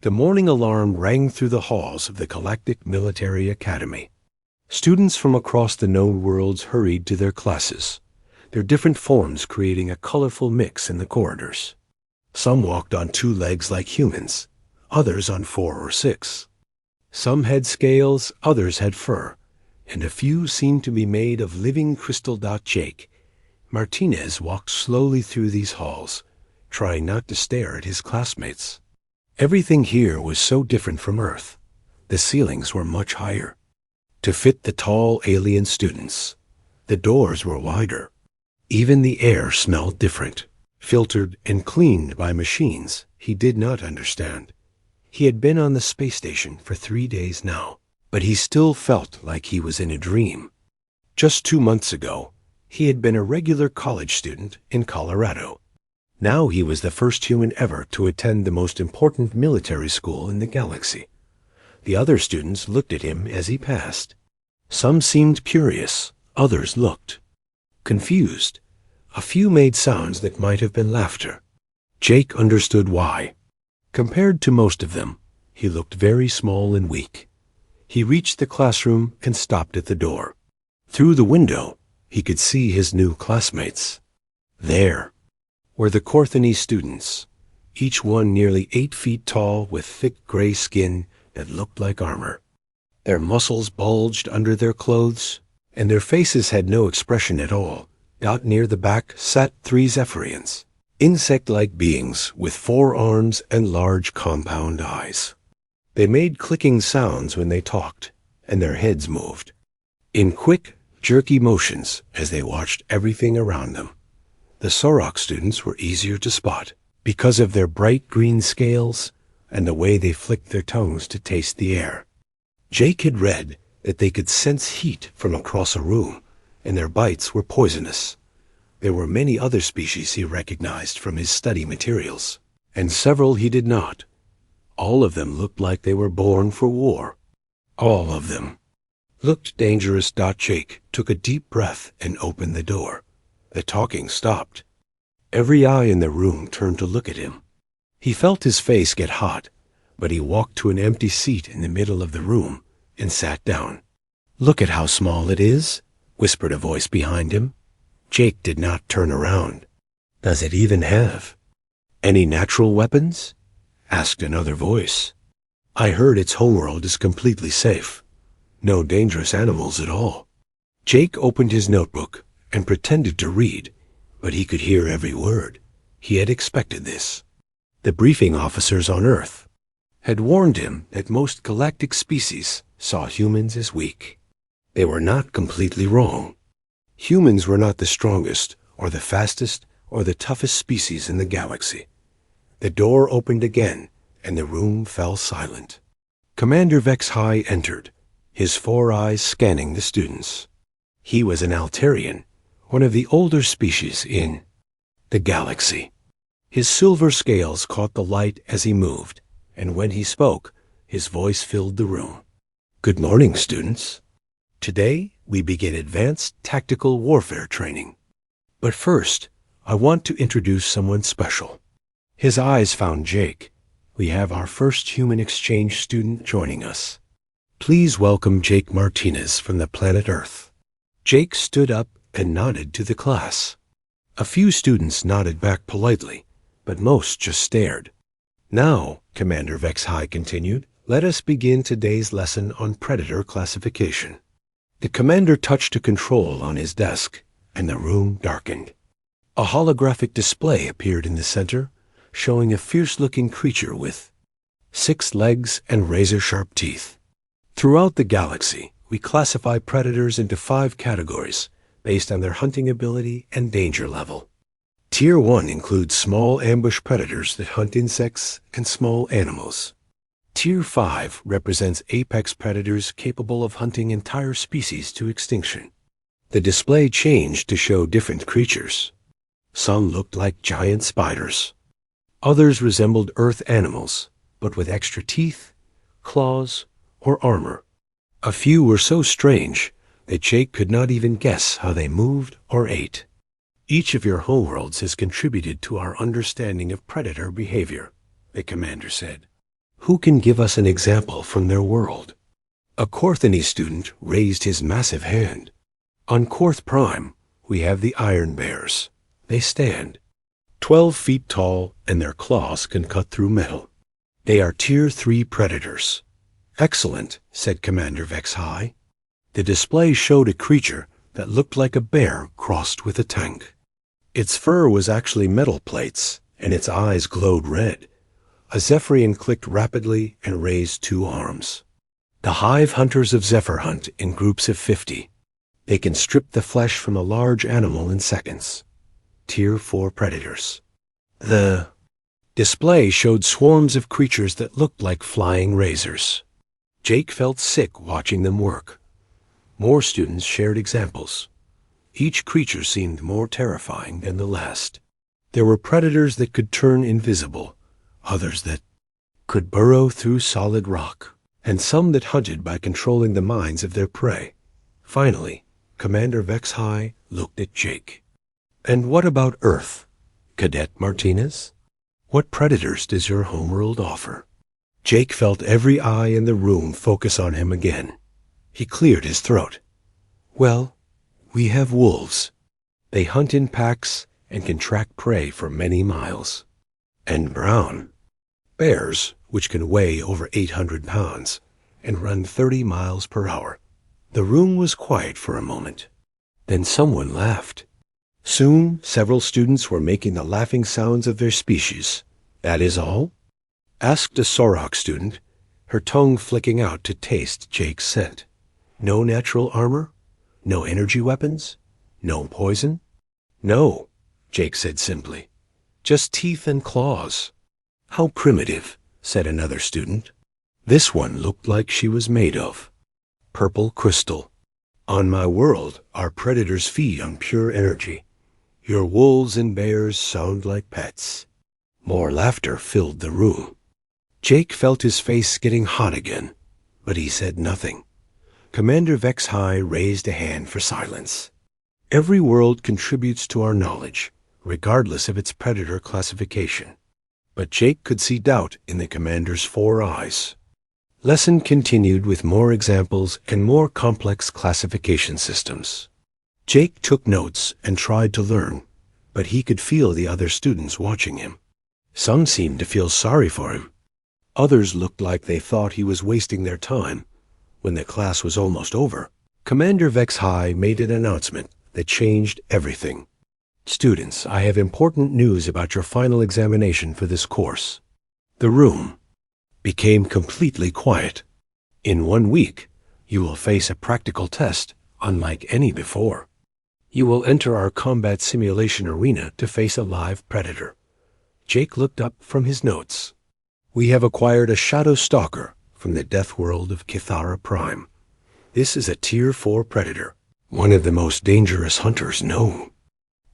The morning alarm rang through the halls of the Galactic Military Academy. Students from across the known worlds hurried to their classes, their different forms creating a colorful mix in the corridors. Some walked on 2 legs like humans, others on 4 or 6. Some had scales, others had fur, and a few seemed to be made of living crystal. Jake Martinez walked slowly through these halls, trying not to stare at his classmates. Everything here was so different from Earth. The ceilings were much higher, to fit the tall alien students. The doors were wider. Even the air smelled different, filtered and cleaned by machines he did not understand. He had been on the space station for 3 days now, but he still felt like he was in a dream. Just 2 months ago, he had been a regular college student in Colorado. Now he was the first human ever to attend the most important military school in the galaxy. The other students looked at him as he passed. Some seemed curious, others looked confused. A few made sounds that might have been laughter. Jake understood why. Compared to most of them, he looked very small and weak. He reached the classroom and stopped at the door. Through the window, he could see his new classmates. There were the Corthany students, each one nearly 8 feet tall with thick gray skin that looked like armor. Their muscles bulged under their clothes, and their faces had no expression at all. Out near the back sat 3 Zephyrians, insect-like beings with 4 arms and large compound eyes. They made clicking sounds when they talked, and their heads moved in quick, jerky motions as they watched everything around them. The Sorok students were easier to spot because of their bright green scales and the way they flicked their tongues to taste the air. Jake had read that they could sense heat from across a room, and their bites were poisonous. There were many other species he recognized from his study materials, and several he did not. All of them looked like they were born for war. All of them looked dangerous. Jake took a deep breath and opened the door. The talking stopped. Every eye in the room turned to look at him. He felt his face get hot, but he walked to an empty seat in the middle of the room and sat down. "Look at how small it is," whispered a voice behind him. Jake did not turn around. "Does it even have any natural weapons?" asked another voice. "I heard its homeworld is completely safe. No dangerous animals at all." Jake opened his notebook and pretended to read, but he could hear every word. He had expected this. The briefing officers on Earth had warned him that most galactic species saw humans as weak. They were not completely wrong. Humans were not the strongest, or the fastest, or the toughest species in the galaxy. The door opened again, and the room fell silent. Commander Vex High entered, his 4 eyes scanning the students. He was an Altarian, one of the older species in the galaxy. His silver scales caught the light as he moved, and when he spoke, his voice filled the room. "Good morning, students. Today, we begin advanced tactical warfare training. But first, I want to introduce someone special." His eyes found Jake. "We have our first human exchange student joining us. Please welcome Jake Martinez from the planet Earth." Jake stood up and nodded to the class. A few students nodded back politely, but most just stared. "Now," Commander Vex High continued, "let us begin today's lesson on predator classification." The commander touched a control on his desk, and the room darkened. A holographic display appeared in the center, showing a fierce-looking creature with 6 legs and razor-sharp teeth. Throughout the galaxy, we classify predators into 5 categories based on their hunting ability and danger level. Tier 1 includes small ambush predators that hunt insects and small animals. Tier 5 represents apex predators capable of hunting entire species to extinction. The display changed to show different creatures. Some looked like giant spiders. Others resembled Earth animals, but with extra teeth, claws, or armor. A few were so strange that Jake could not even guess how they moved or ate. "Each of your homeworlds has contributed to our understanding of predator behavior," the commander said. Who can give us an example from their world? A Korthany student raised his massive hand. On Korth Prime, we have the Iron Bears. They stand 12 feet tall, and their claws can cut through metal. They are Tier 3 predators. Excellent, said Commander Vex High. The display showed a creature that looked like a bear crossed with a tank. Its fur was actually metal plates, and its eyes glowed red. A Zephyrian clicked rapidly and raised 2 arms. The hive hunters of Zephyr hunt in groups of 50. They can strip the flesh from a large animal in seconds. Tier 4 predators. The display showed swarms of creatures that looked like flying razors. Jake felt sick watching them work. More students shared examples. Each creature seemed more terrifying than the last. There were predators that could turn invisible, others that could burrow through solid rock, and some that hunted by controlling the minds of their prey. Finally, Commander Vex High looked at Jake. And what about Earth, Cadet Martinez? What predators does your homeworld offer? Jake felt every eye in the room focus on him again. He cleared his throat. Well, we have wolves. They hunt in packs and can track prey for many miles. And brown bears, which can weigh over 800 pounds and run 30 miles per hour. The room was quiet for a moment. Then someone laughed. Soon, several students were making the laughing sounds of their species. That is all? Asked a Sorok student, her tongue flicking out to taste Jake's scent. No natural armor? No energy weapons? No poison? No, Jake said simply. Just teeth and claws. How primitive, said another student. This one looked like she was made of purple crystal. On my world, our predators feed on pure energy. Your wolves and bears sound like pets. More laughter filled the room. Jake felt his face getting hot again, but he said nothing. Commander Vex High raised a hand for silence. Every world contributes to our knowledge, regardless of its predator classification. But Jake could see doubt in the commander's 4 eyes. Lesson continued with more examples and more complex classification systems. Jake took notes and tried to learn, but he could feel the other students watching him. Some seemed to feel sorry for him. Others looked like they thought he was wasting their time. When the class was almost over, Commander Vex High made an announcement that changed everything. Students, I have important news about your final examination for this course. The room became completely quiet. In 1 week, you will face a practical test unlike any before. You will enter our combat simulation arena to face a live predator. Jake looked up from his notes. We have acquired a shadow stalker from the death world of Kithara Prime. This is a Tier 4 predator, one of the most dangerous hunters known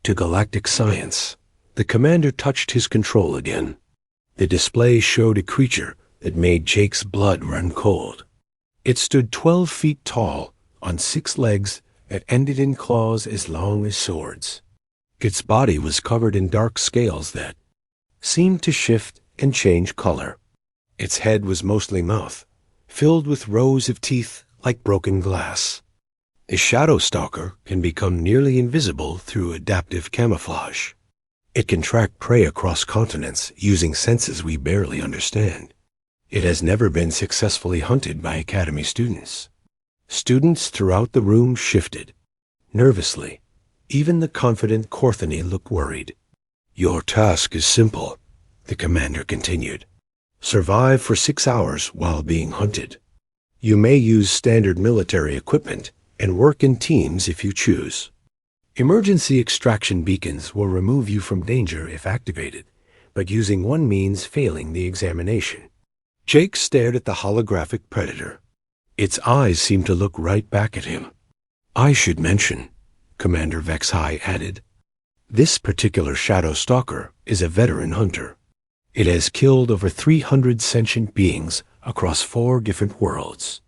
to galactic science. The commander touched his control again. The display showed a creature that made Jake's blood run cold. It stood 12 feet tall on 6 legs that ended in claws as long as swords. Its body was covered in dark scales that seemed to shift and change color. Its head was mostly mouth, filled with rows of teeth like broken glass. A shadow stalker can become nearly invisible through adaptive camouflage. It can track prey across continents using senses we barely understand. It has never been successfully hunted by Academy students. Students throughout the room shifted. Nervously, even the confident Korthany looked worried. Your task is simple, the commander continued. Survive for 6 hours while being hunted. You may use standard military equipment and work in teams if you choose. Emergency extraction beacons will remove you from danger if activated, but using one means failing the examination. Jake stared at the holographic predator. Its eyes seemed to look right back at him. I should mention, Commander Vex High added, this particular shadow stalker is a veteran hunter. It has killed over 300 sentient beings across 4 different worlds.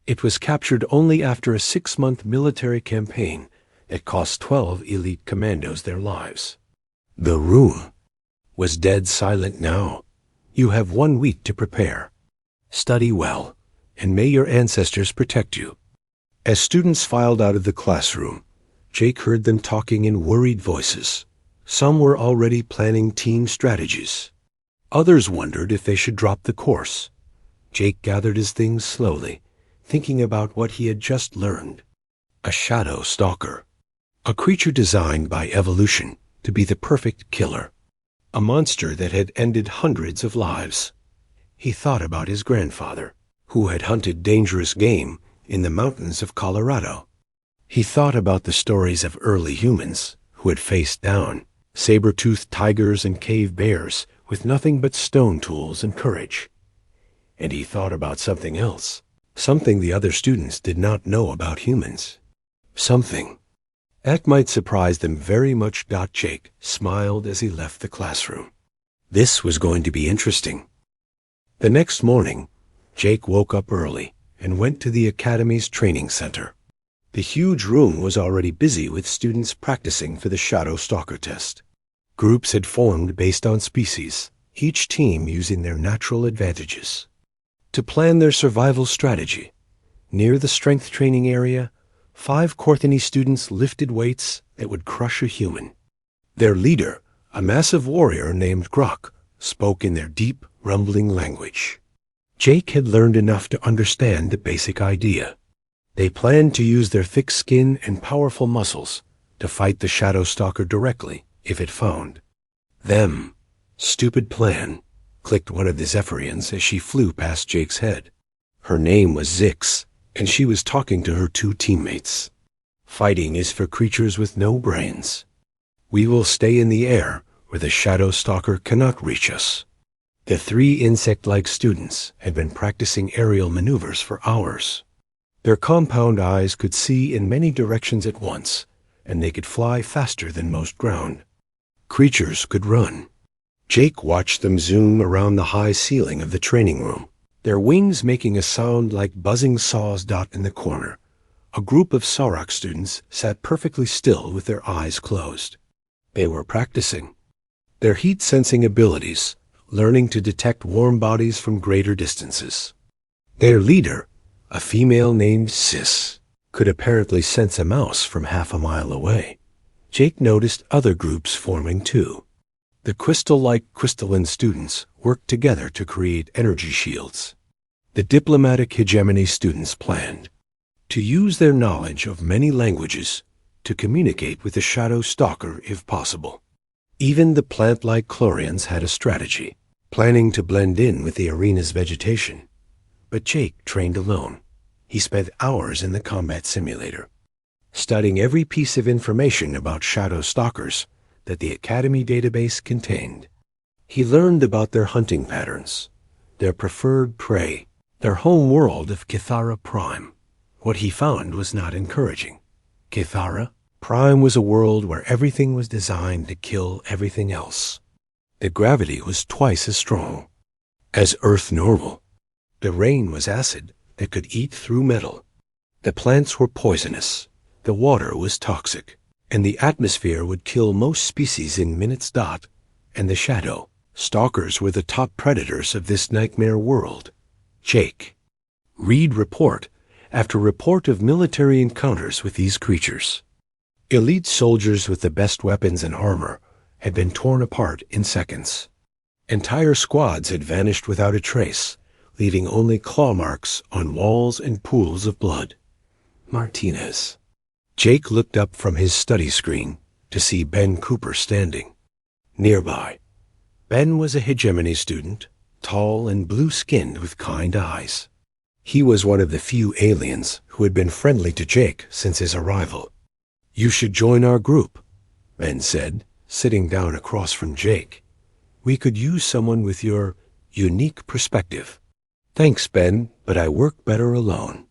It was captured only after a 6-month military campaign that cost 12 elite commandos their lives. The room was dead silent now. You have 1 week to prepare. Study well, and may your ancestors protect you." As students filed out of the classroom, Jake heard them talking in worried voices. Some were already planning team strategies. Others wondered if they should drop the course. Jake gathered his things slowly, thinking about what he had just learned. A shadow stalker. A creature designed by evolution to be the perfect killer. A monster that had ended hundreds of lives. He thought about his grandfather, who had hunted dangerous game in the mountains of Colorado. He thought about the stories of early humans who had faced down saber-toothed tigers and cave bears with nothing but stone tools and courage. And he thought about something else, something the other students did not know about humans. Something that might surprise them very much. Jake smiled as he left the classroom. This was going to be interesting. The next morning, Jake woke up early and went to the Academy's training center. The huge room was already busy with students practicing for the Shadow Stalker test. Groups had formed based on species, each team using their natural advantages. To plan their survival strategy, near the strength training area, 5 Courtney students lifted weights that would crush a human. Their leader, a massive warrior named Grok, spoke in their deep, rumbling language. Jake had learned enough to understand the basic idea. They planned to use their thick skin and powerful muscles to fight the Shadow Stalker directly if it found them. "Stupid plan," clicked one of the Zephyrians as she flew past Jake's head. Her name was Zix, and she was talking to her 2 teammates. "Fighting is for creatures with no brains. We will stay in the air where the Shadow Stalker cannot reach us." The 3 insect-like students had been practicing aerial maneuvers for hours. Their compound eyes could see in many directions at once, and they could fly faster than most ground. Creatures could run. Jake watched them zoom around the high ceiling of the training room, their wings making a sound like buzzing saws. In the corner, a group of Sorok students sat perfectly still with their eyes closed. They were practicing their heat-sensing abilities, learning to detect warm bodies from greater distances. Their leader, a female named Sis, could apparently sense a mouse from half a mile away. Jake noticed other groups forming too. The crystal-like crystalline students worked together to create energy shields. The diplomatic hegemony students planned to use their knowledge of many languages to communicate with the Shadow Stalker if possible. Even the plant-like Chlorians had a strategy, planning to blend in with the arena's vegetation. But Jake trained alone. He spent hours in the combat simulator, studying every piece of information about Shadow Stalkers that the Academy database contained. He learned about their hunting patterns, their preferred prey, their home world of Kithara Prime. What he found was not encouraging. Kithara Prime was a world where everything was designed to kill everything else. The gravity was twice as strong as Earth normal. The rain was acid that could eat through metal. The plants were poisonous. The water was toxic. And the atmosphere would kill most species in minutes. And the Shadow Stalkers were the top predators of this nightmare world. Jake read report after report of military encounters with these creatures. Elite soldiers with the best weapons and armor had been torn apart in seconds. Entire squads had vanished without a trace, leaving only claw marks on walls and pools of blood. Martinez. Jake looked up from his study screen to see Ben Cooper standing nearby. Ben was a hegemony student, tall and blue-skinned with kind eyes. He was one of the few aliens who had been friendly to Jake since his arrival. "You should join our group," Ben said, sitting down across from Jake. "We could use someone with your unique perspective." "Thanks, Ben, but I work better alone."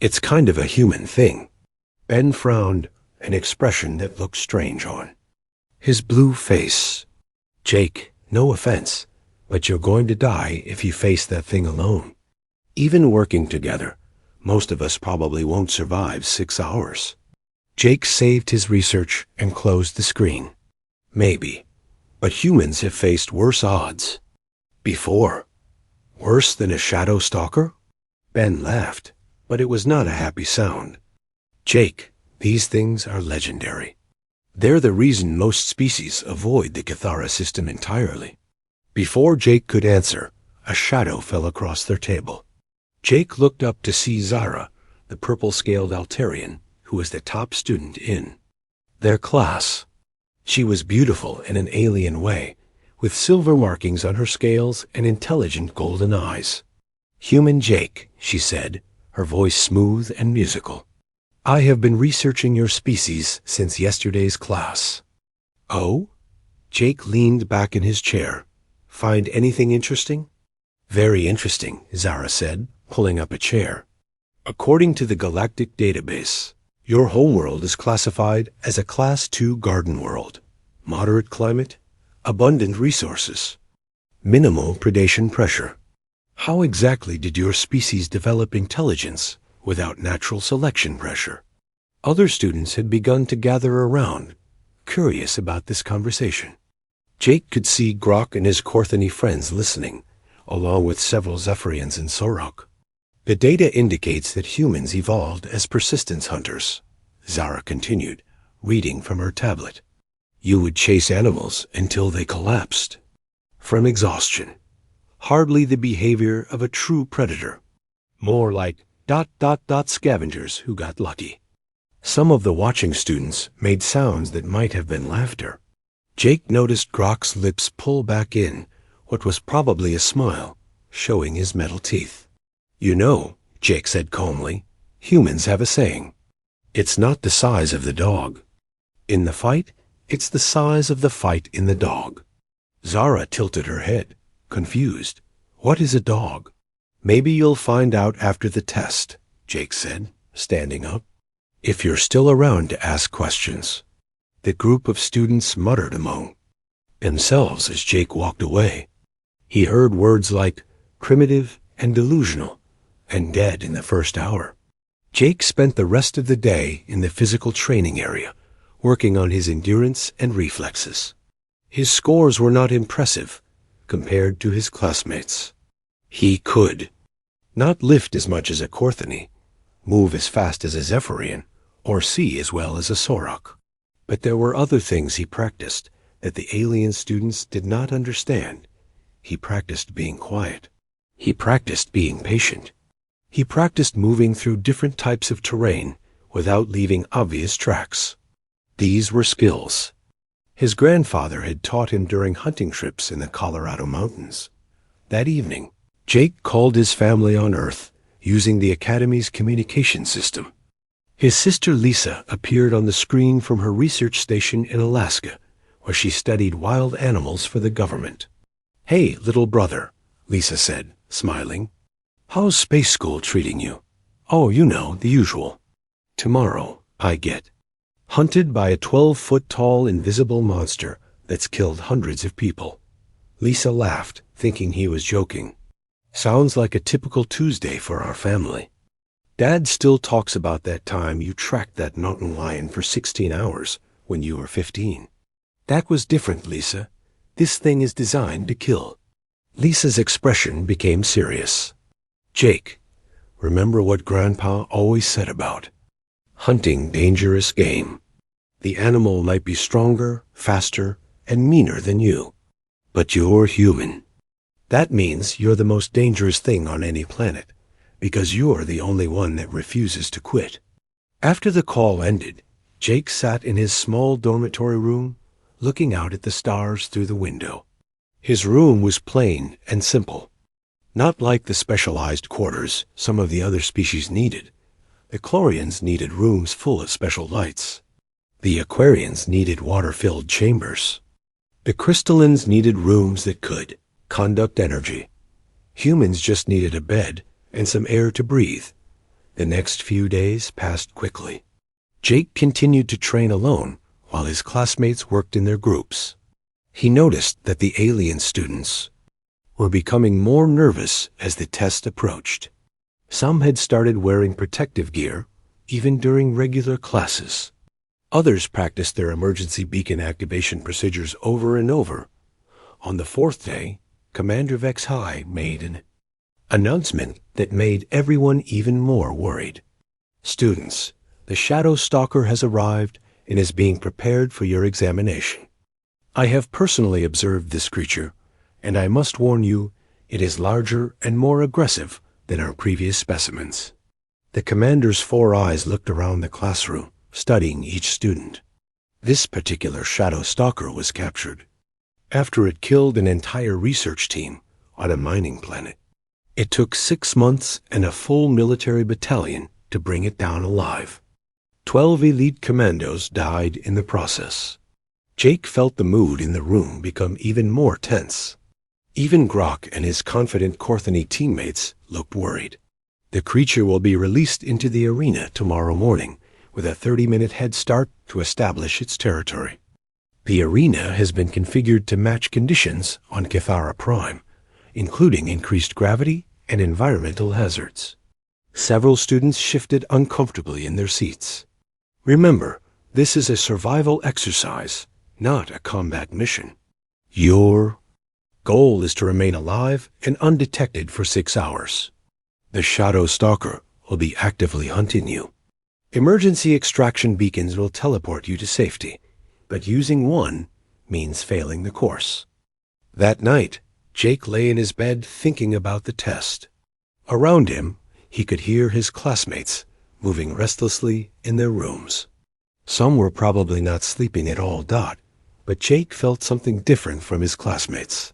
"It's kind of a human thing." Ben frowned, an expression that looked strange on his blue face. "Jake, no offense, but you're going to die if you face that thing alone. Even working together, most of us probably won't survive 6 hours." Jake saved his research and closed the screen. "Maybe, but humans have faced worse odds before." Worse than a shadow stalker? Ben laughed, but it was not a happy sound. Jake, these things are legendary. They're the reason most species avoid the Cathara system entirely. Before Jake could answer, a shadow fell across their table. Jake looked up to see Zara, the purple-scaled Altarian, who was the top student in their class. She was beautiful in an alien way, with silver markings on her scales and intelligent golden eyes. "Human Jake," she said, her voice smooth and musical. "I have been researching your species since yesterday's class." "Oh?" Jake leaned back in his chair. "Find anything interesting?" "Very interesting," Zara said, pulling up a chair. "According to the Galactic database, your homeworld is classified as a Class 2 garden world. Moderate climate, abundant resources, minimal predation pressure. How exactly did your species develop intelligence without natural selection pressure?" Other students had begun to gather around, curious about this conversation. Jake could see Grok and his Korthani friends listening, along with several Zephyrians and Sorok. "The data indicates that humans evolved as persistence hunters," Zara continued, reading from her tablet. "You would chase animals until they collapsed from exhaustion. Hardly the behavior of a true predator. More like ... scavengers who got lucky." Some of the watching students made sounds that might have been laughter. Jake noticed Grok's lips pull back in, what was probably a smile, showing his metal teeth. "You know," Jake said calmly, "humans have a saying. It's not the size of the dog in the fight, it's the size of the fight in the dog." Zara tilted her head, confused. "What is a dog?" "Maybe you'll find out after the test," Jake said, standing up. "If you're still around to ask questions." The group of students muttered among themselves as Jake walked away. He heard words like primitive and delusional and dead in the first hour. Jake spent the rest of the day in the physical training area, working on his endurance and reflexes. His scores were not impressive compared to his classmates. He could not lift as much as a Korthani, move as fast as a Zephyrian, or see as well as a Sorok. But there were other things he practiced that the alien students did not understand. He practiced being quiet. He practiced being patient. He practiced moving through different types of terrain without leaving obvious tracks. These were skills his grandfather had taught him during hunting trips in the Colorado mountains. That evening, Jake called his family on Earth using the Academy's communication system. His sister Lisa appeared on the screen from her research station in Alaska, where she studied wild animals for the government. "Hey, little brother," Lisa said, smiling. "How's space school treating you?" "Oh, you know, the usual. Tomorrow, I get hunted by a 12-foot-tall invisible monster that's killed hundreds of people." Lisa laughed, thinking he was joking. "Sounds like a typical Tuesday for our family. Dad still talks about that time you tracked that mountain lion for 16 hours when you were 15. That was different, Lisa. This thing is designed to kill." Lisa's expression became serious. "Jake, remember what Grandpa always said about hunting dangerous game. The animal might be stronger, faster, and meaner than you, but you're human. That means you're the most dangerous thing on any planet, because you're the only one that refuses to quit." After the call ended, Jake sat in his small dormitory room, looking out at the stars through the window. His room was plain and simple. Not like the specialized quarters some of the other species needed. The Chlorians needed rooms full of special lights. The Aquarians needed water-filled chambers. The Crystallins needed rooms that could conduct energy. Humans just needed a bed and some air to breathe. The next few days passed quickly. Jake continued to train alone while his classmates worked in their groups. He noticed that the alien students were becoming more nervous as the test approached. Some had started wearing protective gear, even during regular classes. Others practiced their emergency beacon activation procedures over and over. On the fourth day, Commander Vex High made an announcement that made everyone even more worried. Students, the Shadow Stalker has arrived and is being prepared for your examination. I have personally observed this creature, and I must warn you, it is larger and more aggressive than our previous specimens. The commander's 4 eyes looked around the classroom, studying each student. This particular Shadow Stalker was captured after it killed an entire research team on a mining planet. It took 6 months and a full military battalion to bring it down alive. 12 elite commandos died in the process. Jake felt the mood in the room become even more tense. Even Grok and his confident Corthany teammates looked worried. The creature will be released into the arena tomorrow morning with a 30-minute head start to establish its territory. The arena has been configured to match conditions on Kithara Prime, including increased gravity and environmental hazards. Several students shifted uncomfortably in their seats. Remember, this is a survival exercise, not a combat mission. Your goal is to remain alive and undetected for 6 hours. The Shadow Stalker will be actively hunting you. Emergency extraction beacons will teleport you to safety, but using one means failing the course. That night, Jake lay in his bed thinking about the test. Around him, he could hear his classmates moving restlessly in their rooms. Some were probably not sleeping at all, but Jake felt something different from his classmates.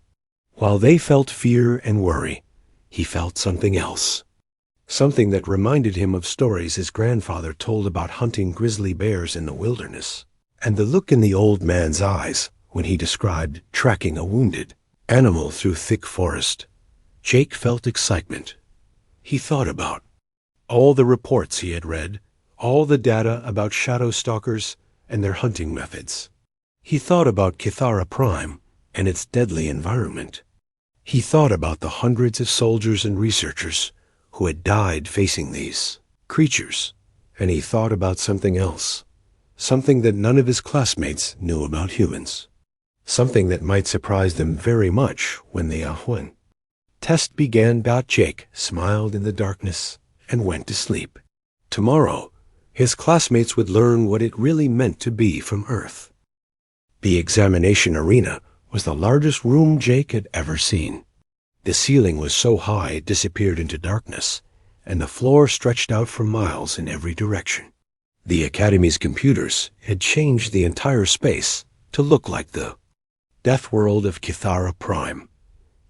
While they felt fear and worry, he felt something else. Something that reminded him of stories his grandfather told about hunting grizzly bears in the wilderness, and the look in the old man's eyes when he described tracking a wounded animal through thick forest. Jake felt excitement. He thought about all the reports he had read, all the data about shadow stalkers and their hunting methods. He thought about Kithara Prime and its deadly environment. He thought about the hundreds of soldiers and researchers who had died facing these creatures, and he thought about something else, something that none of his classmates knew about humans, something that might surprise them very much when they went. Test began. Jake smiled in the darkness and went to sleep. Tomorrow, his classmates would learn what it really meant to be from Earth. The examination arena was the largest room Jake had ever seen. The ceiling was so high it disappeared into darkness, and the floor stretched out for miles in every direction. The Academy's computers had changed the entire space to look like the Deathworld of Kithara Prime.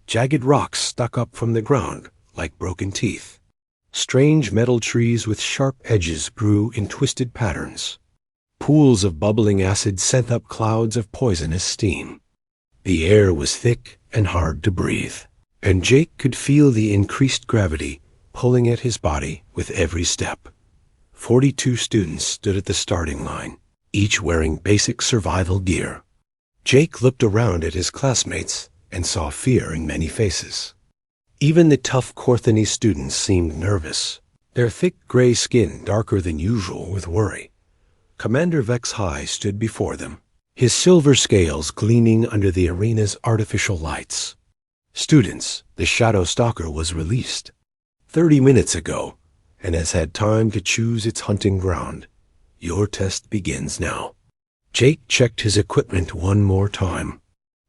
Jagged rocks stuck up from the ground like broken teeth. Strange metal trees with sharp edges grew in twisted patterns. Pools of bubbling acid sent up clouds of poisonous steam. The air was thick and hard to breathe, and Jake could feel the increased gravity pulling at his body with every step. 42 students stood at the starting line, each wearing basic survival gear. Jake looked around at his classmates and saw fear in many faces. Even the tough Corthany students seemed nervous, their thick gray skin darker than usual with worry. Commander Vex High stood before them, his silver scales gleaming under the arena's artificial lights. Students, the Shadow Stalker was released 30 minutes ago and has had time to choose its hunting ground. Your test begins now. Jake checked his equipment one more time.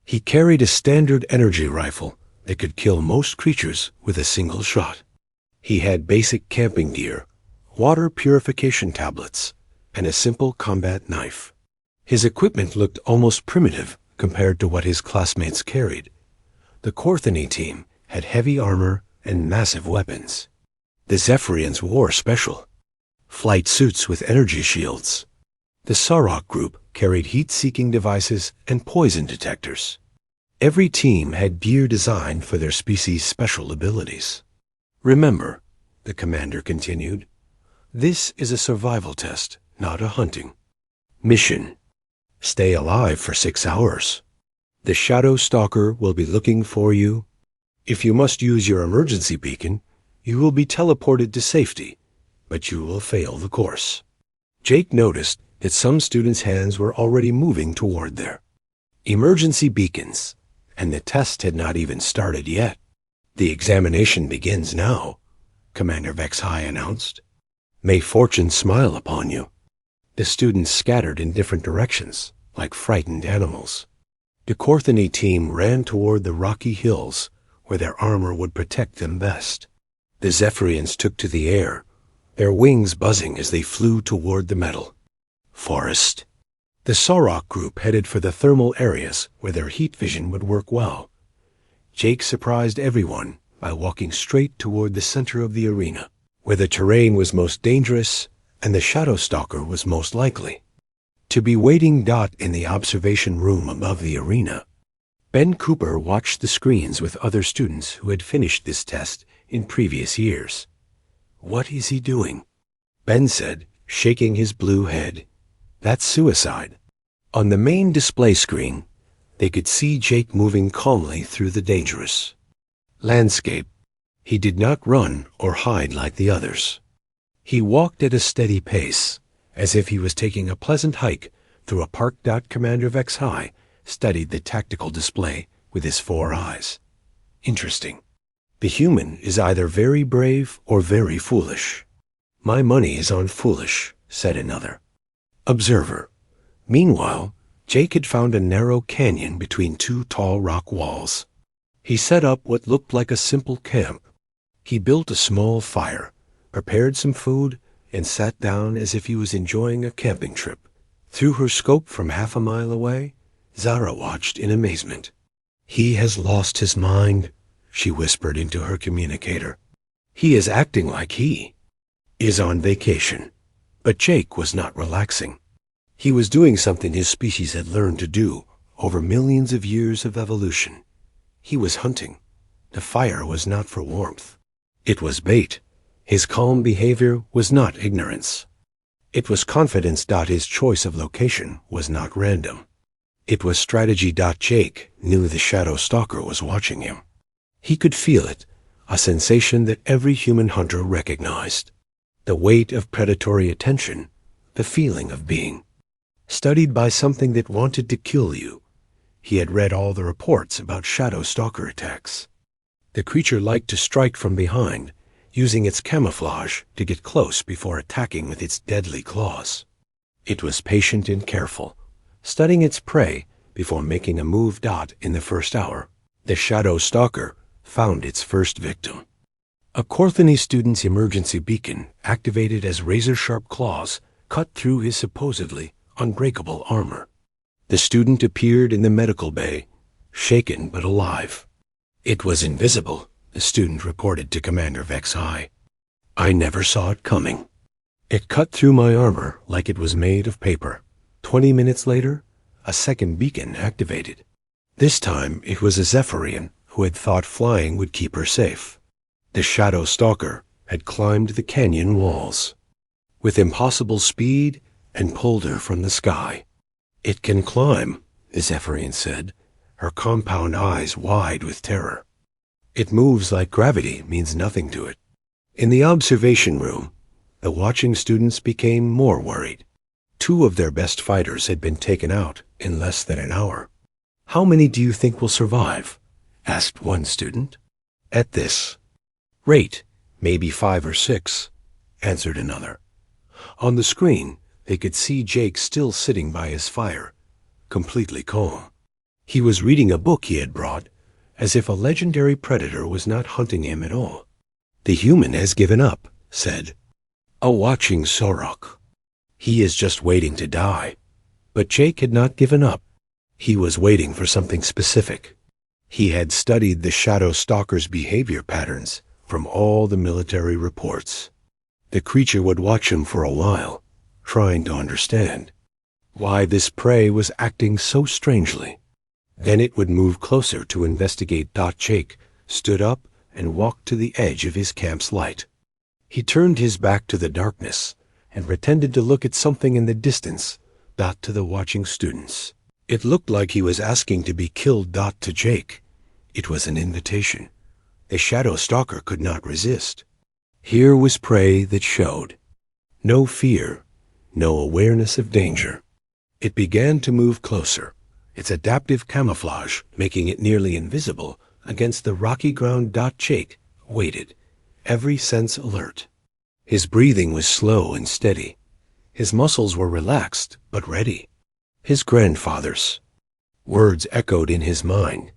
He carried a standard energy rifle that could kill most creatures with a single shot. He had basic camping gear, water purification tablets, and a simple combat knife. His equipment looked almost primitive compared to what his classmates carried. The Corthany team had heavy armor and massive weapons. The Zephyrians wore special flight suits with energy shields. The Sarok group carried heat-seeking devices and poison detectors. Every team had gear designed for their species' special abilities. Remember, the commander continued, this is a survival test, not a hunting mission. Stay alive for 6 hours. The Shadow Stalker will be looking for you. If you must use your emergency beacon, you will be teleported to safety, but you will fail the course. Jake noticed that some students' hands were already moving toward their emergency beacons, and the test had not even started yet. The examination begins now, Commander Vex-High announced. May fortune smile upon you. The students scattered in different directions, like frightened animals. The Corthony team ran toward the rocky hills, where their armor would protect them best. The Zephyrians took to the air, their wings buzzing as they flew toward the metal. Forest. The Sorok group headed for the thermal areas where their heat vision would work well. Jake surprised everyone by walking straight toward the center of the arena, where the terrain was most dangerous and the Shadow Stalker was most likely to be waiting. In the observation room above the arena, Ben Cooper watched the screens with other students who had finished this test in previous years. What is he doing? Ben said, shaking his blue head. That's suicide. On the main display screen, they could see Jake moving calmly through the dangerous landscape. He did not run or hide like the others. He walked at a steady pace, as if he was taking a pleasant hike through a park. Commander Vex-High studied the tactical display with his 4 eyes. Interesting. The human is either very brave or very foolish. My money is on foolish, said another observer. Meanwhile, Jake had found a narrow canyon between 2 tall rock walls. He set up what looked like a simple camp. He built a small fire, prepared some food, and sat down as if he was enjoying a camping trip. Through her scope from half a mile away, Zara watched in amazement. He has lost his mind, she whispered into her communicator. He is acting like he is on vacation. But Jake was not relaxing. He was doing something his species had learned to do over millions of years of evolution. He was hunting. The fire was not for warmth. It was bait. His calm behavior was not ignorance. It was confidence. His choice of location was not random. It was strategy. Jake knew the Shadow Stalker was watching him. He could feel it, a sensation that every human hunter recognized. The weight of predatory attention, the feeling of being studied by something that wanted to kill you. He had read all the reports about Shadow Stalker attacks. The creature liked to strike from behind, using its camouflage to get close before attacking with its deadly claws. It was patient and careful, studying its prey before making a move. In the first hour, the Shadow Stalker found its first victim. A Corthony student's emergency beacon, activated as razor-sharp claws, cut through his supposedly unbreakable armor. The student appeared in the medical bay, shaken but alive. It was invisible, the student reported to Commander Vex-High. I never saw it coming. It cut through my armor like it was made of paper. 20 minutes later, a second beacon activated. This time it was a Zephyrian who had thought flying would keep her safe. The Shadow Stalker had climbed the canyon walls with impossible speed and pulled her from the sky. It can climb, the Zephyrian said, her compound eyes wide with terror. It moves like gravity means nothing to it. In the observation room, the watching students became more worried. 2 of their best fighters had been taken out in less than an hour. How many do you think will survive? Asked one student. At this rate, maybe 5 or 6, answered another. On the screen, they could see Jake still sitting by his fire, completely calm. He was reading a book he had brought, as if a legendary predator was not hunting him at all. The human has given up, said a watching Sorok. He is just waiting to die. But Jake had not given up. He was waiting for something specific. He had studied the Shadow Stalker's behavior patterns from all the military reports. The creature would watch him for a while, trying to understand why this prey was acting so strangely. Then it would move closer to investigate. Jake stood up and walked to the edge of his camp's light. He turned his back to the darkness and pretended to look at something in the distance. To the watching students, it looked like he was asking to be killed. To Jake, it was an invitation. The Shadow Stalker could not resist. Here was prey that showed no fear, no awareness of danger. It began to move closer, its adaptive camouflage making it nearly invisible against the rocky ground. Jake waited, every sense alert. His breathing was slow and steady. His muscles were relaxed but ready. His grandfather's words echoed in his mind.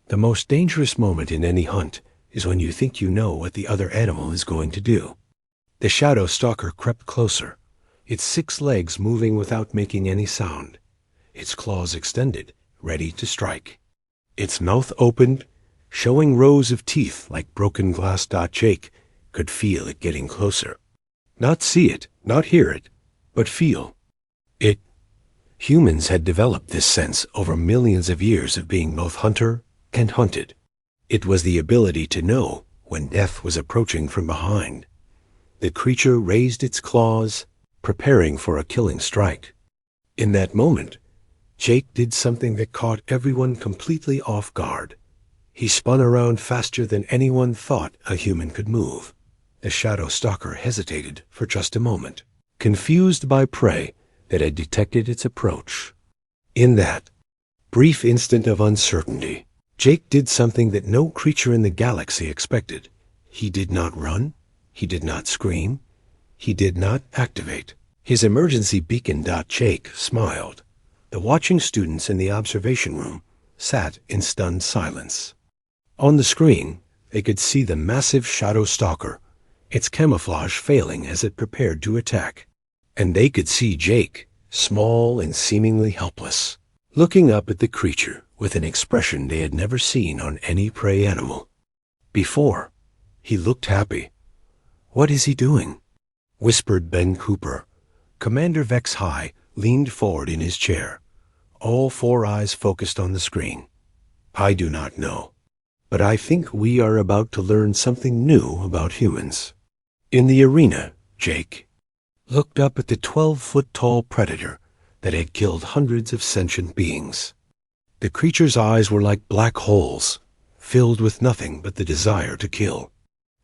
The most dangerous moment in any hunt is when you think you know what the other animal is going to do. The shadow stalker crept closer, its 6 legs moving without making any sound, its claws extended, ready to strike. Its mouth opened, showing rows of teeth like broken glass. Jake could feel it getting closer. Not see it, not hear it, but feel it. Humans had developed this sense over millions of years of being both hunter and hunted. It was the ability to know when death was approaching from behind. The creature raised its claws, preparing for a killing strike. In that moment, Jake did something that caught everyone completely off guard. He spun around faster than anyone thought a human could move. The shadow stalker hesitated for just a moment, confused by prey that had detected its approach. In that brief instant of uncertainty, Jake did something that no creature in the galaxy expected. He did not run. He did not scream. He did not activate his emergency beacon. Jake smiled. The watching students in the observation room sat in stunned silence. On the screen, they could see the massive shadow stalker, its camouflage failing as it prepared to attack. And they could see Jake, small and seemingly helpless, looking up at the creature with an expression they had never seen on any prey animal before. He looked happy. "What is he doing?" whispered Ben Cooper. Commander Vex High leaned forward in his chair, all 4 eyes focused on the screen. "I do not know, but I think we are about to learn something new about humans." In the arena, Jake looked up at the 12-foot-tall predator that had killed hundreds of sentient beings. The creature's eyes were like black holes, filled with nothing but the desire to kill.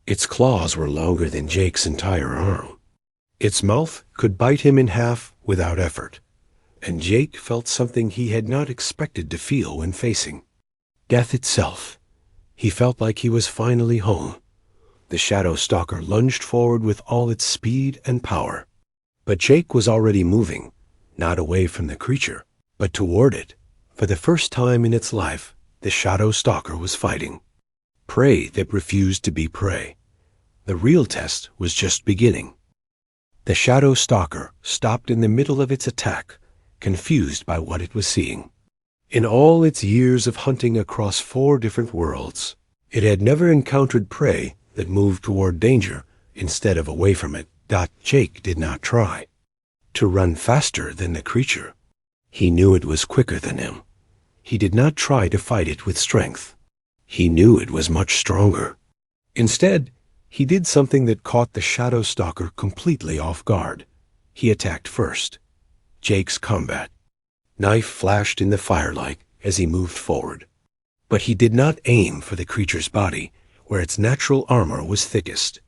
Its claws were longer than Jake's entire arm. Its mouth could bite him in half without effort, and Jake felt something he had not expected to feel when facing death itself. He felt like he was finally home. The shadow stalker lunged forward with all its speed and power. But Jake was already moving, not away from the creature, but toward it. For the first time in its life, the shadow stalker was fighting prey that refused to be prey. The real test was just beginning. The shadow stalker stopped in the middle of its attack, confused by what it was seeing. In all its years of hunting across 4 different worlds, it had never encountered prey that moved toward danger instead of away from it. Jake did not try to run faster than the creature. He knew it was quicker than him. He did not try to fight it with strength. He knew it was much stronger. Instead, he did something that caught the shadow stalker completely off guard. He attacked first. Jake's combat knife flashed in the firelight as he moved forward. But he did not aim for the creature's body, where its natural armor was thickest.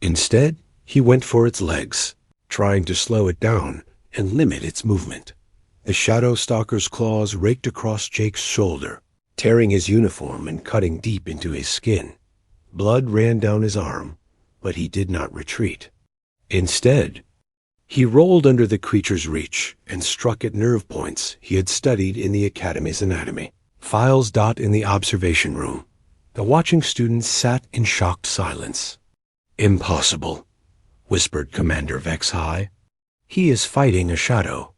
Instead, he went for its legs, trying to slow it down and limit its movement. The shadow stalker's claws raked across Jake's shoulder, tearing his uniform and cutting deep into his skin. Blood ran down his arm, but he did not retreat. Instead, he rolled under the creature's reach and struck at nerve points he had studied in the Academy's anatomy. Files. In the observation room, the watching students sat in shocked silence. "Impossible," whispered Commander Vex High. "He is fighting a shadow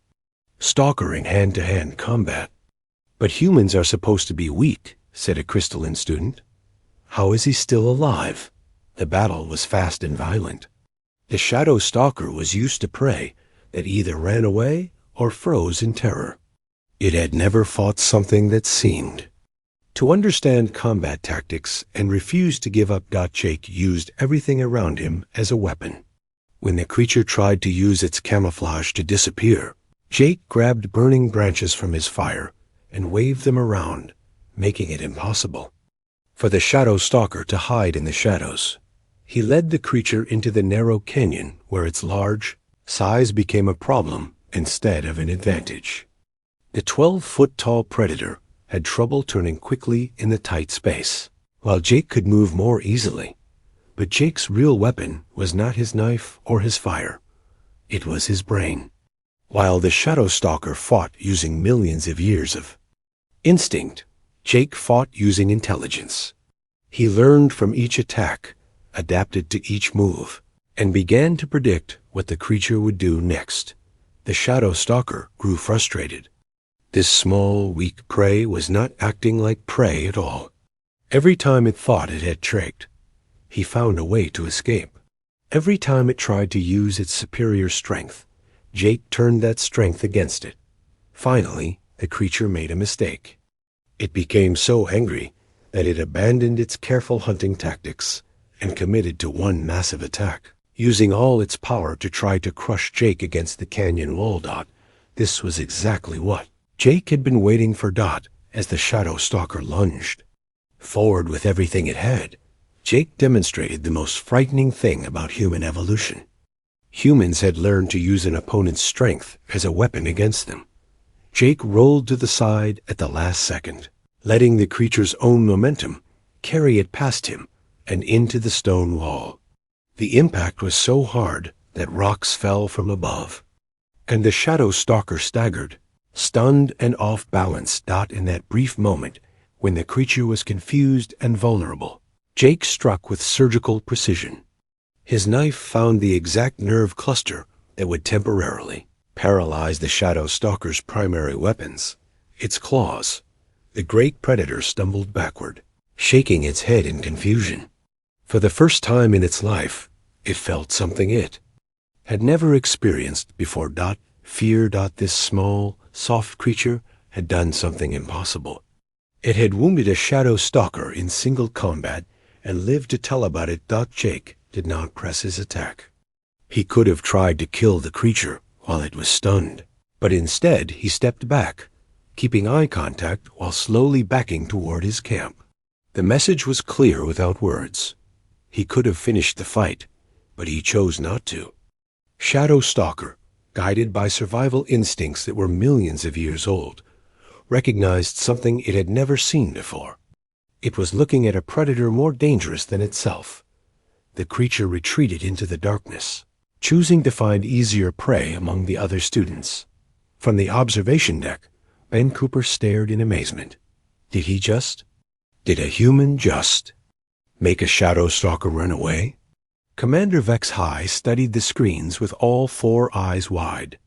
stalker in hand-to-hand combat." "But humans are supposed to be weak," said a crystalline student. "How is he still alive?" The battle was fast and violent. The shadow stalker was used to prey that either ran away or froze in terror. It had never fought something that seemed to understand combat tactics and refused to give up. Jake used everything around him as a weapon. When the creature tried to use its camouflage to disappear, Jake grabbed burning branches from his fire and waved them around, making it impossible for the shadow stalker to hide in the shadows. He led the creature into the narrow canyon where its large size became a problem instead of an advantage. The 12-foot-tall predator had trouble turning quickly in the tight space, while Jake could move more easily. But Jake's real weapon was not his knife or his fire. It was his brain. While the Shadow Stalker fought using millions of years of instinct, Jake fought using intelligence. He learned from each attack, adapted to each move, and began to predict what the creature would do next. The Shadow Stalker grew frustrated. This small, weak prey was not acting like prey at all. Every time it thought it had tricked, he found a way to escape. Every time it tried to use its superior strength, Jake turned that strength against it. Finally, the creature made a mistake. It became so angry that it abandoned its careful hunting tactics and committed to one massive attack, using all its power to try to crush Jake against the canyon wall. This was exactly what Jake had been waiting for. As the Shadow Stalker lunged forward with everything it had, Jake demonstrated the most frightening thing about human evolution. Humans had learned to use an opponent's strength as a weapon against them. Jake rolled to the side at the last second, letting the creature's own momentum carry it past him and into the stone wall. The impact was so hard that rocks fell from above, and the Shadow Stalker staggered, stunned and off balance. In that brief moment, when the creature was confused and vulnerable, Jake struck with surgical precision. His knife found the exact nerve cluster that would temporarily paralyze the Shadow Stalker's primary weapons, its claws. The great predator stumbled backward, shaking its head in confusion. For the first time in its life, it felt something it had never experienced before. Fear. This small, soft creature had done something impossible. It had wounded a Shadow Stalker in single combat and lived to tell about it. Jake did not press his attack. He could have tried to kill the creature while it was stunned, but instead he stepped back, keeping eye contact while slowly backing toward his camp. The message was clear without words. He could have finished the fight, but he chose not to. Shadow Stalker, guided by survival instincts that were millions of years old, recognized something it had never seen before. It was looking at a predator more dangerous than itself. The creature retreated into the darkness, choosing to find easier prey among the other students. From the observation deck, Ben Cooper stared in amazement. Did a human just make a Shadow Stalker run away? Commander Vex High studied the screens with all 4 eyes wide.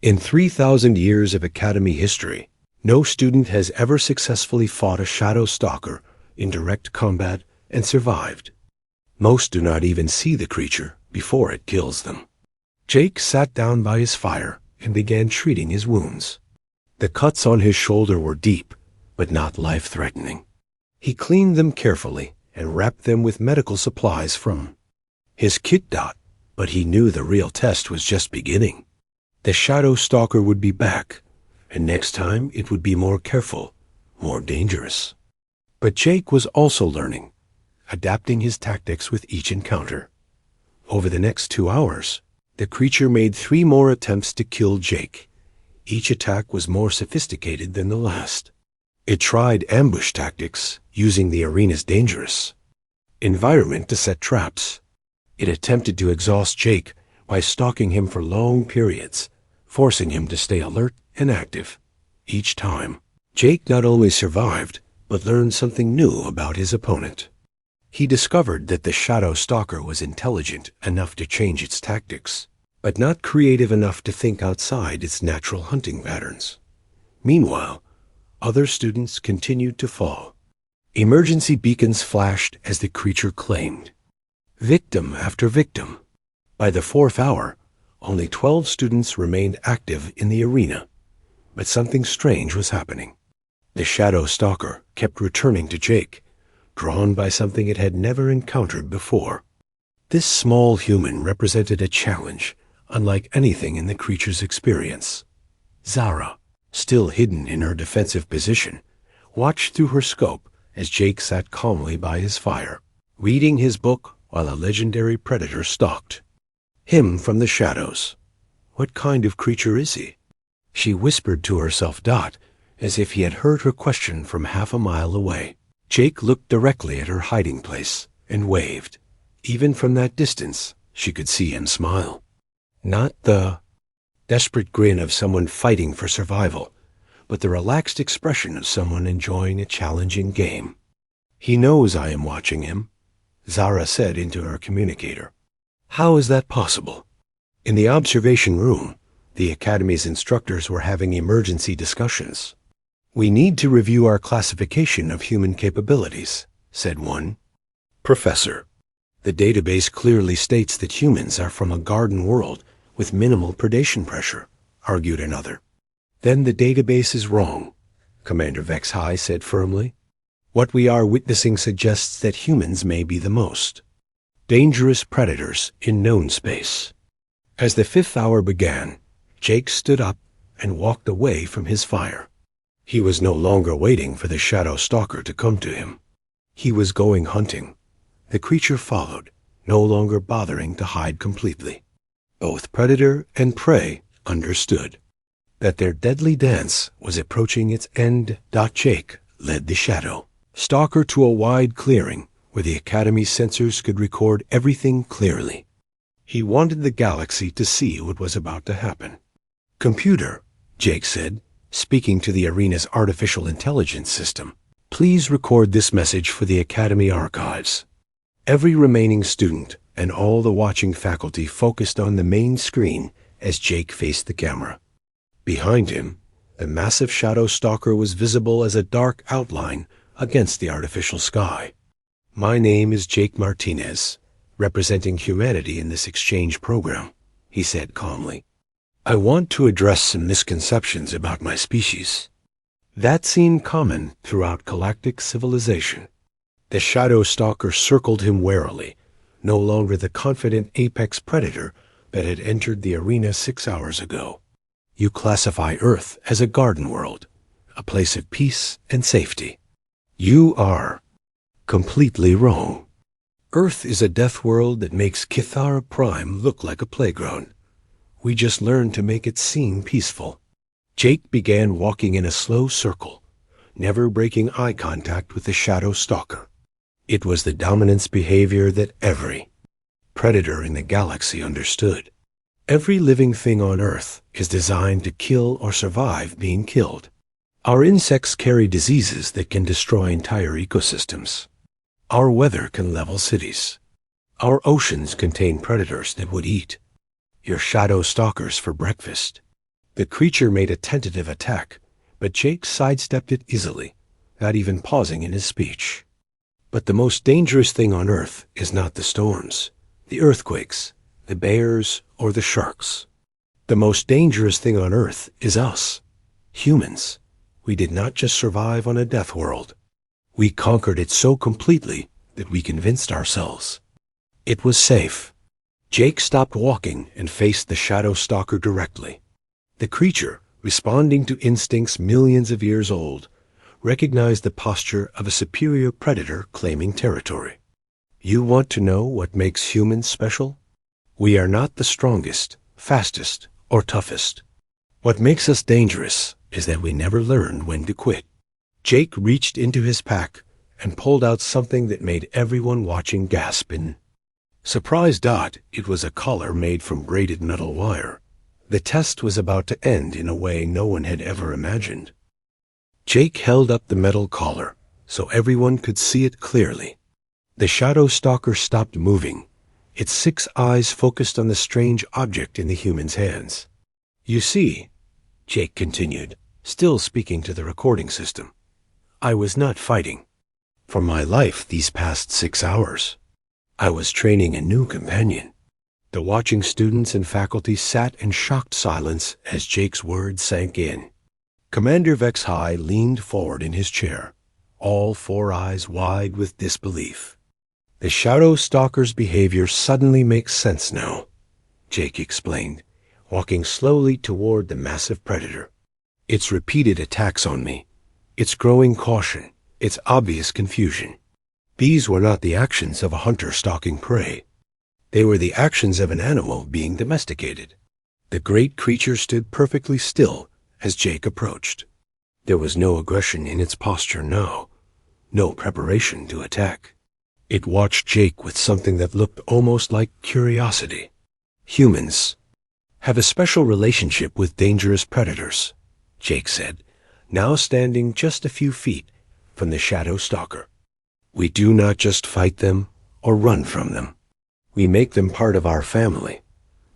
In 3,000 years of Academy history, no student has ever successfully fought a Shadow Stalker in direct combat and survived. Most do not even see the creature before it kills them. Jake sat down by his fire and began treating his wounds. The cuts on his shoulder were deep, but not life-threatening. He cleaned them carefully and wrapped them with medical supplies from his kit. But he knew the real test was just beginning. The Shadow Stalker would be back, and next time it would be more careful, more dangerous. But Jake was also learning, adapting his tactics with each encounter. Over the next 2 hours, the creature made 3 more attempts to kill Jake. Each attack was more sophisticated than the last. It tried ambush tactics, using the arena's dangerous environment to set traps. It attempted to exhaust Jake by stalking him for long periods, forcing him to stay alert and active. Each time, Jake not only survived, but learned something new about his opponent. He discovered that the Shadow Stalker was intelligent enough to change its tactics, but not creative enough to think outside its natural hunting patterns. Meanwhile, other students continued to fall. Emergency beacons flashed as the creature claimed victim after victim. By the 4th hour, only 12 students remained active in the arena, but something strange was happening. The Shadow Stalker kept returning to Jake, drawn by something it had never encountered before. This small human represented a challenge unlike anything in the creature's experience. Zara, still hidden in her defensive position, watched through her scope as Jake sat calmly by his fire, reading his book while a legendary predator stalked him from the shadows. What kind of creature is he? She whispered to herself, as if he had heard her question from half a mile away. Jake looked directly at her hiding place and waved. Even from that distance, she could see him smile. Not the desperate grin of someone fighting for survival, but the relaxed expression of someone enjoying a challenging game. "He knows I am watching him," Zara said into her communicator. "How is that possible?" In the observation room, the Academy's instructors were having emergency discussions. "We need to review our classification of human capabilities," said one. "Professor, the database clearly states that humans are from a garden world with minimal predation pressure," argued another. "Then the database is wrong," Commander Vex High said firmly. "What we are witnessing suggests that humans may be the most dangerous predators in known space." As the 5th hour began, Jake stood up and walked away from his fire. He was no longer waiting for the shadow stalker to come to him. He was going hunting. The creature followed, no longer bothering to hide completely. Both predator and prey understood that their deadly dance was approaching its end. Jake led the shadow stalker to a wide clearing where the Academy's sensors could record everything clearly. He wanted the galaxy to see what was about to happen. "Computer," Jake said, speaking to the arena's artificial intelligence system, "please record this message for the Academy archives." Every remaining student and all the watching faculty focused on the main screen as Jake faced the camera. Behind him, the massive shadow stalker was visible as a dark outline against the artificial sky. "My name is Jake Martinez, representing humanity in this exchange program," he said calmly. "I want to address some misconceptions about my species that seem common throughout galactic civilization." The shadow stalker circled him warily, no longer the confident apex predator that had entered the arena 6 hours ago. "You classify Earth as a garden world, a place of peace and safety. You are completely wrong. Earth is a death world that makes Kithara Prime look like a playground. We just learned to make it seem peaceful." Jake began walking in a slow circle, never breaking eye contact with the shadow stalker. It was the dominance behavior that every predator in the galaxy understood. Every living thing on Earth is designed to kill or survive being killed. Our insects carry diseases that can destroy entire ecosystems. Our weather can level cities. Our oceans contain predators that would eat your shadow stalkers for breakfast. The creature made a tentative attack, but Jake sidestepped it easily, not even pausing in his speech. "But the most dangerous thing on Earth is not the storms, the earthquakes, the bears, or the sharks. The most dangerous thing on Earth is us, humans. We did not just survive on a death world. We conquered it so completely that we convinced ourselves it was safe." Jake stopped walking and faced the shadow stalker directly. The creature, responding to instincts millions of years old, recognized the posture of a superior predator claiming territory. "You want to know what makes humans special? We are not the strongest, fastest, or toughest. What makes us dangerous is that we never learned when to quit." Jake reached into his pack and pulled out something that made everyone watching gasp in surprise. It was a collar made from braided metal wire. The test was about to end in a way no one had ever imagined. Jake held up the metal collar so everyone could see it clearly. The shadow stalker stopped moving, its 6 eyes focused on the strange object in the human's hands. "You see," Jake continued, still speaking to the recording system, "I was not fighting for my life these past 6 hours. I was training a new companion." The watching students and faculty sat in shocked silence as Jake's words sank in. Commander Vex High leaned forward in his chair, all 4 eyes wide with disbelief. "The shadow stalker's behavior suddenly makes sense now," Jake explained, walking slowly toward the massive predator. "Its repeated attacks on me, its growing caution, its obvious confusion. These were not the actions of a hunter stalking prey. They were the actions of an animal being domesticated." The great creature stood perfectly still as Jake approached. There was no aggression in its posture, no preparation to attack. It watched Jake with something that looked almost like curiosity. Humans have a special relationship with dangerous predators, Jake said, now standing just a few feet from the shadow stalker. We do not just fight them or run from them. We make them part of our family.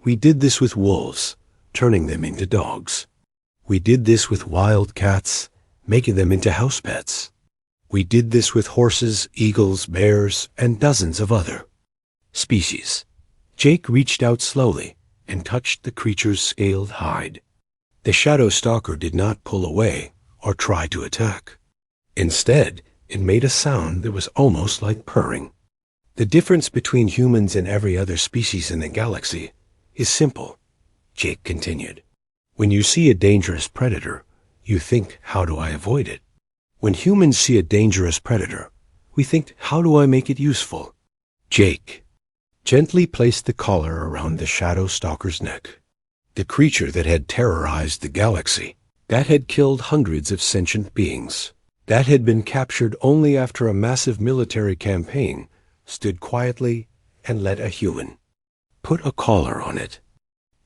We did this with wolves, turning them into dogs. We did this with wild cats, making them into house pets. We did this with horses, eagles, bears, and dozens of other species. Jake reached out slowly and touched the creature's scaled hide. The shadow stalker did not pull away or try to attack. Instead, it made a sound that was almost like purring. The difference between humans and every other species in the galaxy is simple, Jake continued. When you see a dangerous predator, you think, how do I avoid it? When humans see a dangerous predator, we think, how do I make it useful? Jake gently placed the collar around the shadow stalker's neck. The creature that had terrorized the galaxy, that had killed hundreds of sentient beings, that had been captured only after a massive military campaign, stood quietly and let a human put a collar on it.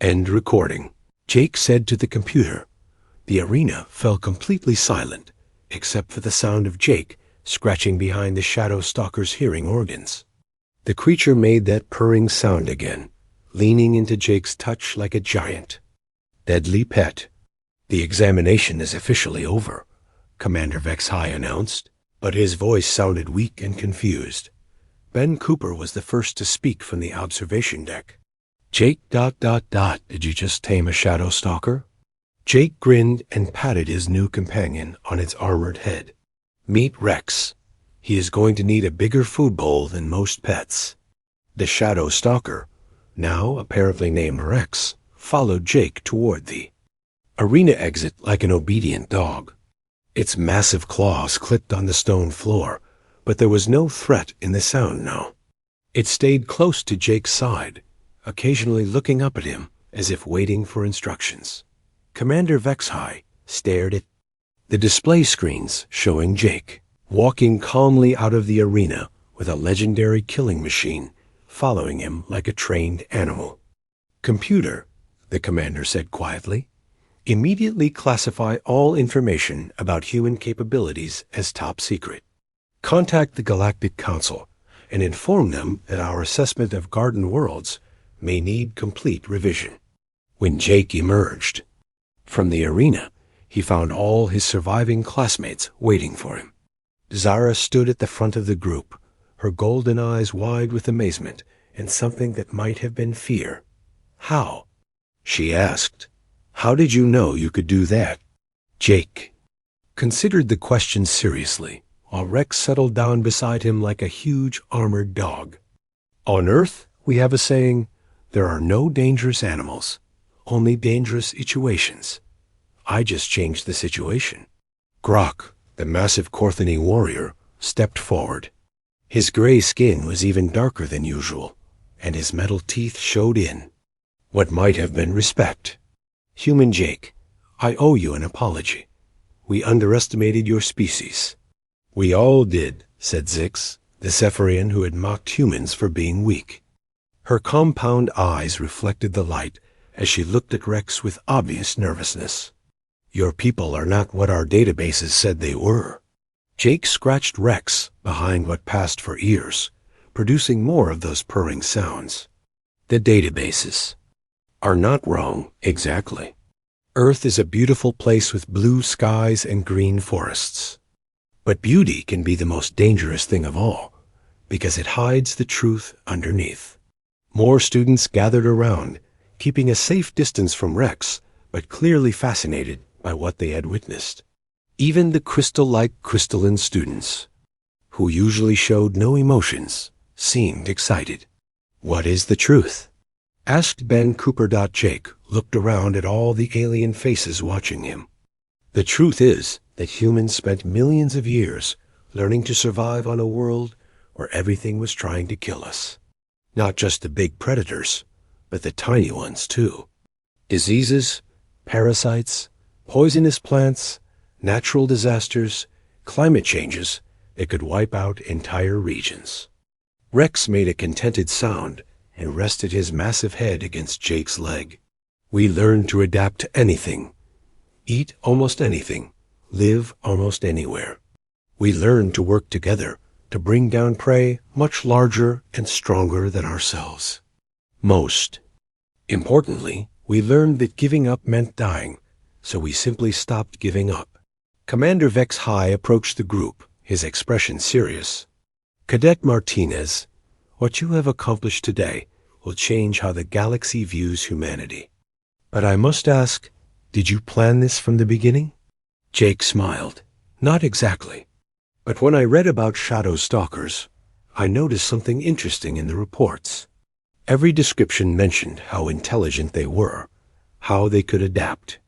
End recording. Jake said to the computer. The arena fell completely silent, except for the sound of Jake scratching behind the shadow stalker's hearing organs. The creature made that purring sound again, leaning into Jake's touch like a giant. Deadly pet. The examination is officially over, Commander Vex-High announced, but his voice sounded weak and confused. Ben Cooper was the first to speak from the observation deck. Jake ... Did you just tame a shadow stalker? Jake grinned and patted his new companion on its armored head. Meet Rex. He is going to need a bigger food bowl than most pets. The shadow stalker, now apparently named Rex, followed Jake toward the arena exit like an obedient dog. Its massive claws clicked on the stone floor, but there was no threat in the sound now. It stayed close to Jake's side, occasionally looking up at him as if waiting for instructions. Commander Vex-High stared at the display screens showing Jake walking calmly out of the arena with a legendary killing machine following him like a trained animal. Computer, the commander said quietly, immediately classify all information about human capabilities as top secret. Contact the Galactic Council and inform them that our assessment of Garden Worlds may need complete revision. When Jake emerged from the arena, he found all his surviving classmates waiting for him. Zara stood at the front of the group, her golden eyes wide with amazement and something that might have been fear. How? She asked. How did you know you could do that? Jake considered the question seriously, while Rex settled down beside him like a huge armored dog. On Earth, we have a saying, there are no dangerous animals, only dangerous situations. I just changed the situation. Grok, the massive Korthani warrior, stepped forward. His gray skin was even darker than usual, and his metal teeth showed in what might have been respect. Human Jake, I owe you an apology. We underestimated your species. We all did, said Zix, the Cepharian who had mocked humans for being weak. Her compound eyes reflected the light as she looked at Rex with obvious nervousness. Your people are not what our databases said they were. Jake scratched Rex behind what passed for ears, producing more of those purring sounds. The databases are not wrong, exactly. Earth is a beautiful place with blue skies and green forests. But beauty can be the most dangerous thing of all, because it hides the truth underneath. More students gathered around, keeping a safe distance from Rex, but clearly fascinated by what they had witnessed. Even the crystal-like crystalline students, who usually showed no emotions, seemed excited. What is the truth? Asked Ben Cooper. Jake looked around at all the alien faces watching him. The truth is that humans spent millions of years learning to survive on a world where everything was trying to kill us. Not just the big predators, but the tiny ones too. Diseases, parasites, poisonous plants, natural disasters, climate changes that could wipe out entire regions. Rex made a contented sound and rested his massive head against Jake's leg. We learned to adapt to anything, eat almost anything, live almost anywhere. We learned to work together to bring down prey much larger and stronger than ourselves. Most importantly, we learned that giving up meant dying, so we simply stopped giving up. Commander Vex High approached the group, his expression serious. Cadet Martinez, what you have accomplished today will change how the galaxy views humanity. But I must ask, did you plan this from the beginning? Jake smiled. Not exactly. But when I read about shadow stalkers, I noticed something interesting in the reports. Every description mentioned how intelligent they were, how they could adapt,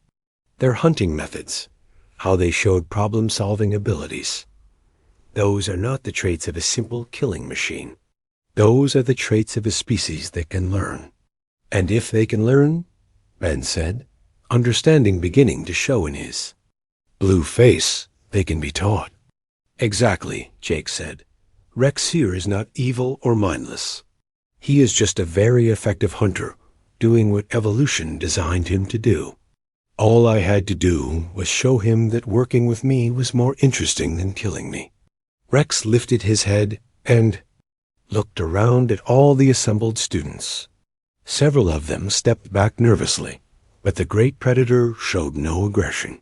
their hunting methods, how they showed problem-solving abilities. Those are not the traits of a simple killing machine. Those are the traits of a species that can learn. And if they can learn, Ben said, understanding beginning to show in his blue face, they can be taught. Exactly, Jake said. Rex here is not evil or mindless. He is just a very effective hunter, doing what evolution designed him to do. All I had to do was show him that working with me was more interesting than killing me. Rex lifted his head and looked around at all the assembled students. Several of them stepped back nervously, but the great predator showed no aggression.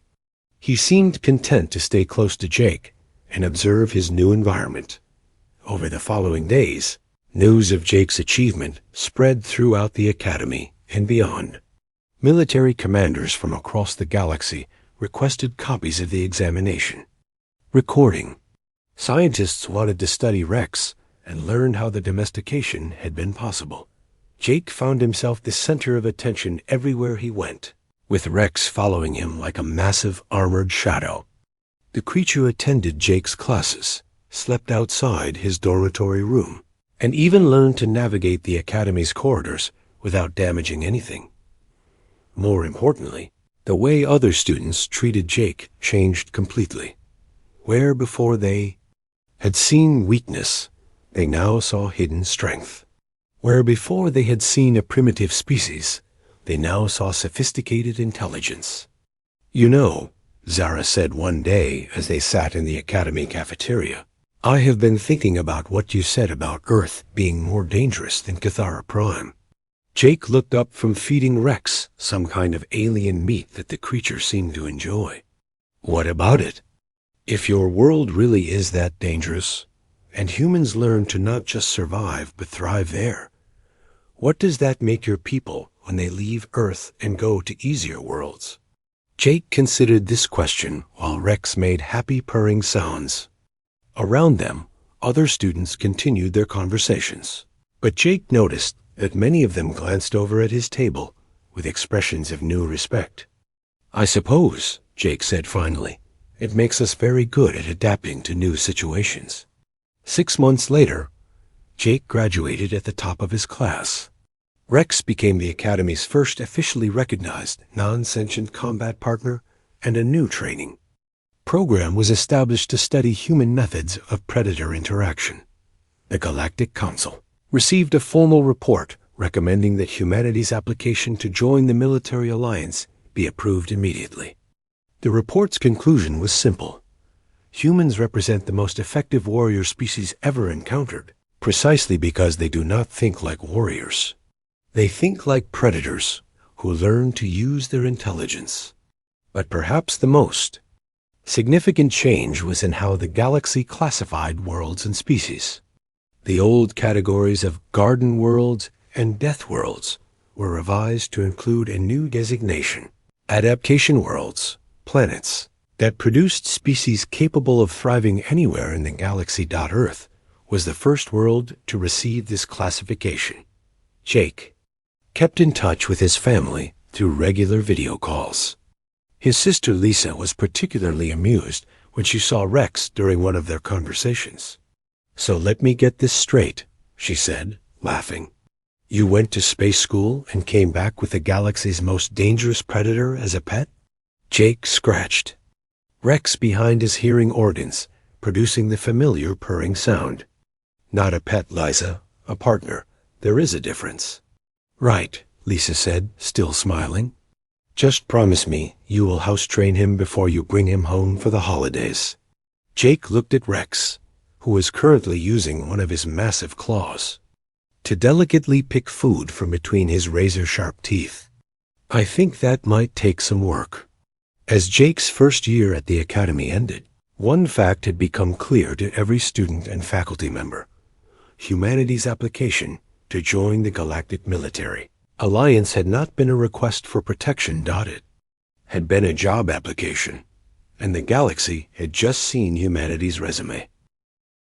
He seemed content to stay close to Jake and observe his new environment. Over the following days, news of Jake's achievement spread throughout the academy and beyond. Military commanders from across the galaxy requested copies of the examination. Recording. Scientists wanted to study Rex and learn how the domestication had been possible. Jake found himself the center of attention everywhere he went, with Rex following him like a massive armored shadow. The creature attended Jake's classes, slept outside his dormitory room, and even learned to navigate the academy's corridors without damaging anything. More importantly, the way other students treated Jake changed completely. Where before they had seen weakness, they now saw hidden strength. Where before they had seen a primitive species, they now saw sophisticated intelligence. You know, Zara said one day as they sat in the academy cafeteria, I have been thinking about what you said about Earth being more dangerous than Cathara Prime. Jake looked up from feeding Rex some kind of alien meat that the creature seemed to enjoy. What about it? If your world really is that dangerous, and humans learn to not just survive but thrive there, what does that make your people when they leave Earth and go to easier worlds? Jake considered this question while Rex made happy purring sounds. Around them, other students continued their conversations, but Jake noticed that many of them glanced over at his table with expressions of new respect. I suppose, Jake said finally, it makes us very good at adapting to new situations. 6 months later, Jake graduated at the top of his class. Rex became the Academy's first officially recognized non-sentient combat partner, and a new training program was established to study human methods of predator interaction. The Galactic Council received a formal report recommending that humanity's application to join the military alliance be approved immediately. The report's conclusion was simple. Humans represent the most effective warrior species ever encountered, precisely because they do not think like warriors. They think like predators who learn to use their intelligence. But perhaps the most significant change was in how the galaxy classified worlds and species. The old categories of garden worlds and death worlds were revised to include a new designation, adaptation worlds, planets, that produced species capable of thriving anywhere in the galaxy. Earth was the first world to receive this classification. Jake kept in touch with his family through regular video calls. His sister Lisa was particularly amused when she saw Rex during one of their conversations. So let me get this straight, she said, laughing. You went to space school and came back with the galaxy's most dangerous predator as a pet? Jake scratched. Rex behind his hearing organs, producing the familiar purring sound. Not a pet, Liza, a partner. There is a difference. Right, Lisa said, still smiling. Just promise me you will house train him before you bring him home for the holidays. Jake looked at Rex, who was currently using one of his massive claws to delicately pick food from between his razor-sharp teeth. I think that might take some work. As Jake's first year at the academy ended, one fact had become clear to every student and faculty member: humanity's application to join the Galactic Military Alliance had not been a request for protection. It had been a job application, and the galaxy had just seen humanity's resume.